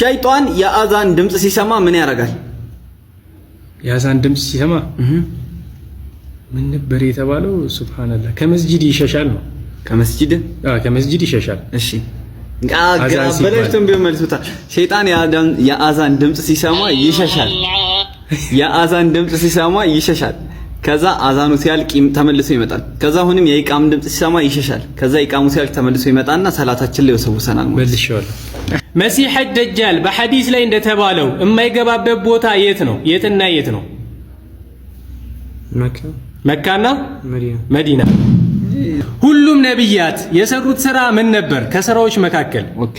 ሸይጣን የአዛን ድምጽ ሲሰማ ምን ያደርጋል? የአዛን ድምጽ ሲሰማ ምን ነበር የተባለው? ሱብሃንአላህ ከመስጂድ ይሸሻል ነው። ከመስጂድ ይሸሻል። እሺ አበላሽተን ቢመልሱታል። ሸይጣን የአዛን ድምጽ ሲሰማ ይሸሻል። የአዛን ድምጽ ሲሰማ ይሸሻል። ከዛ አዛኑ ሲያልቅ ተመልሶ ይመጣል። ከዛ አሁንም የኢቃም ድምጽ ሲሰማ ይሸሻል። ከዛ ኢቃሙ ሲያልቅ ተመልሶ ይመጣና ሰላታችን ላይ ይወሰውሰናል ማለት መልሼዋለሁ። መሲህ ደጃል በሐዲስ ላይ እንደተባለው የማይገባበት ቦታ የት ነው? የትና የት ነው? መካና መዲና። ሁሉም ነብያት የሰሩት ስራ ምን ነበር? ከስራዎች መካከል ኦኬ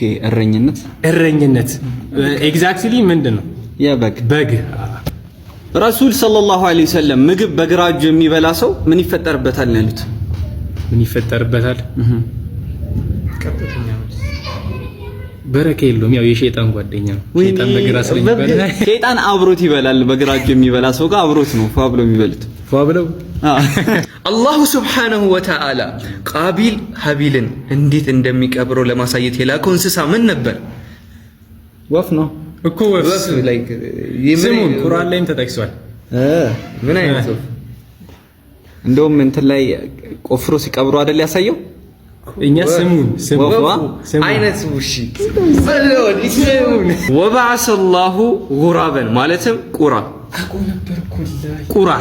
እረኝነት ኤግዛክትሊ ምንድነው? በግ ረሱል ሰለላሁ ዐለይሂ ወሰለም ምግብ በግራ እጁ የሚበላ ሰው ምን ይፈጠርበታል ነው ያሉት? ምን ይፈጠርበታል? በረከ የለውም። ያው የሸይጣን ጓደኛ ነው። ሸይጣን በግራ ስለሚበላ ሸይጣን አብሮት ይበላል። በግራ እጁ የሚበላ ሰው ጋር አብሮት ነው ፏብሎ የሚበሉት። አላሁ ሱብሓነሁ ወተዓላ ቃቢል ሀቢልን እንዴት እንደሚቀብረው ለማሳየት የላከው እንስሳ ምን ነበር? ወፍ ነው እኮ ወፍ ላይክ ስሙን ቁርአን ላይም ተጠቅሷል። ምን አይነት ወፍ? እንደውም እንትን ላይ ቆፍሮ ሲቀብሩ አይደል ያሳየው? እኛ ስሙን አይነት ውሺ ወበዐሰ አላሁ ጉራበን ማለትም ቁራ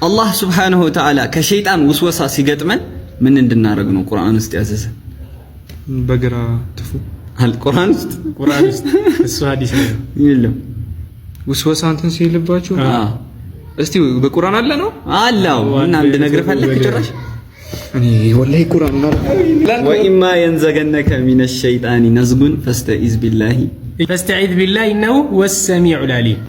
አላህ ሱብሓነሁ ወተዓላ ከሸይጣን ውስወሳ ሲገጥመን ምን እንድናረግ ነው ቁርአን ውስጥ ያዘዘ? በግራ ትፉ ቁርአን ውስጥ እሱ ሐዲስ ነው የለም። ውስወሳ እንትን ሲልባችሁ እስቲ በቁርአን አለ ነው አላው እና እንድነግርህ ፈለክ ጭራሽ እኔ ወላሂ ቁርአን ነው ወኢማ የንዘገነከ ሚነ ሸይጣኒ ነዝጉን ፈስተዒዝ ቢላሂ ኢነሁ ወሰሚዑል ዓሊም